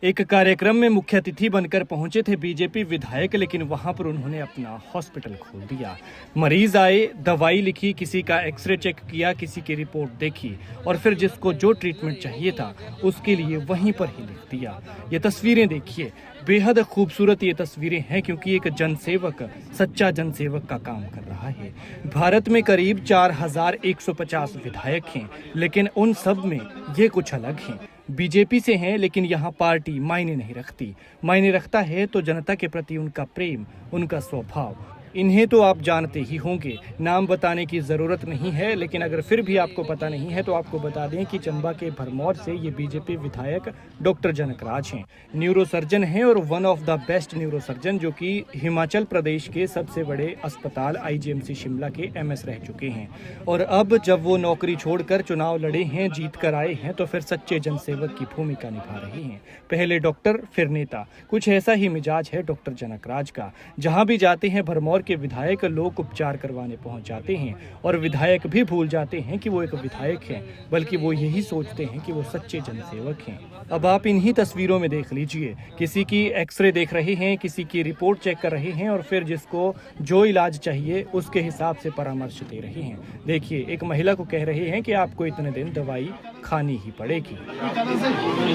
एक कार्यक्रम में मुख्य अतिथि बनकर पहुंचे थे बीजेपी विधायक, लेकिन वहां पर उन्होंने अपना हॉस्पिटल खोल दिया। मरीज आए, दवाई लिखी, किसी का एक्सरे चेक किया, किसी की रिपोर्ट देखी और फिर जिसको जो ट्रीटमेंट चाहिए था उसके लिए वहीं पर ही लिख दिया। ये तस्वीरें देखिए, बेहद खूबसूरत ये तस्वीरें हैं क्योंकि एक जनसेवक सच्चा जनसेवक का काम कर रहा है। भारत में करीब 4150 विधायक हैं, लेकिन उन सब में ये कुछ अलग हैं। बीजेपी से हैं, लेकिन यहाँ पार्टी मायने नहीं रखती। मायने रखता है तो जनता के प्रति उनका प्रेम, उनका स्वभाव। इन्हें तो आप जानते ही होंगे, नाम बताने की ज़रूरत नहीं है, लेकिन अगर फिर भी आपको पता नहीं है तो आपको बता दें कि चंबा के भरमौर से ये बीजेपी विधायक डॉक्टर जनकराज हैं। न्यूरोसर्जन हैं और one of the best neurosurgeon, जो कि हिमाचल प्रदेश के सबसे बड़े अस्पताल आईजीएमसी शिमला के एमएस रह चुके हैं। और अब जब वो नौकरी छोड़कर चुनाव लड़े हैं, जीत कर आए हैं, तो फिर सच्चे जनसेवक की भूमिका निभा रहे हैं। पहले डॉक्टर फिर नेता, कुछ ऐसा ही मिजाज है डॉक्टर जनकराज का। जहाँ भी जाते हैं भरमौर के विधायक लोग उपचार करवाने पहुंच जाते हैं और विधायक भी भूल जाते हैं कि वो एक विधायक हैं, बल्कि वो यही सोचते हैं कि वो सच्चे जनसेवक हैं। अब आप इन्हीं तस्वीरों में देख लीजिए, किसी की एक्सरे देख रहे हैं, किसी की रिपोर्ट चेक कर रहे हैं और फिर जिसको जो इलाज चाहिए उसके हिसाब से परामर्श दे रहे हैं। देखिए, एक महिला को कह रहे हैं कि आपको इतने दिन दवाई खानी ही पड़ेगी।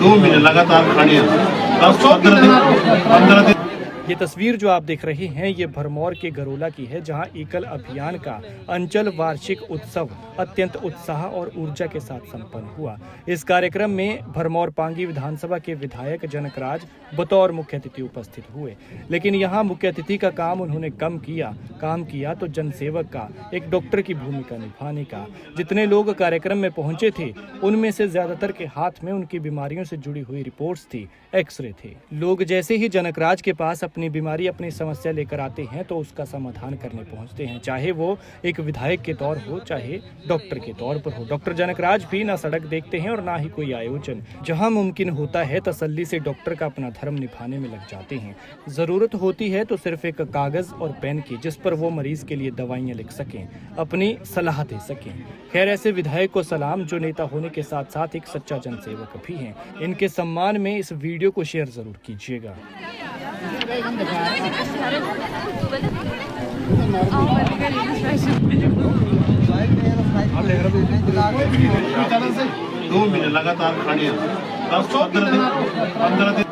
2 महीने लगातार खानी है, 10-15 दिन। ये तस्वीर जो आप देख रहे हैं ये भरमौर के गरोला की है, जहां एकल अभियान का अंचल वार्षिक उत्सव अत्यंत उत्साह और ऊर्जा के साथ संपन्न हुआ। इस कार्यक्रम में भरमौर पांगी विधानसभा के विधायक जनकराज बतौर मुख्य अतिथि उपस्थित हुए, लेकिन यहाँ मुख्य अतिथि का काम उन्होंने कम किया। काम किया तो जनसेवक का, एक डॉक्टर की भूमिका निभाने का। जितने लोग कार्यक्रम में पहुंचे थे उनमें से ज्यादातर के हाथ में उनकी बीमारियों से जुड़ी हुई रिपोर्ट्स थी, एक्सरे थे। लोग जैसे ही जनकराज के पास अपनी बीमारी, अपनी समस्या लेकर आते हैं तो उसका समाधान करने पहुंचते हैं, चाहे वो एक विधायक के तौर हो, चाहे डॉक्टर के तौर पर हो। डॉक्टर जनकराज भी ना सड़क देखते हैं और ना ही कोई आयोजन। जहां मुमकिन होता है तसल्ली से डॉक्टर का अपना धर्म निभाने में लग जाते हैं। जरूरत होती है तो सिर्फ एक कागज और पेन की, जिस पर वो मरीज के लिए दवाइयां लिख सकें, अपनी सलाह दे सकें। खैर, ऐसे विधायक को सलाम, जो नेता होने के साथ साथ एक सच्चा जनसेवक भी हैं। इनके सम्मान में इस वीडियो को शेयर जरूर कीजिएगा। 2 महीने लगातार खानी है, 10-15 दिन।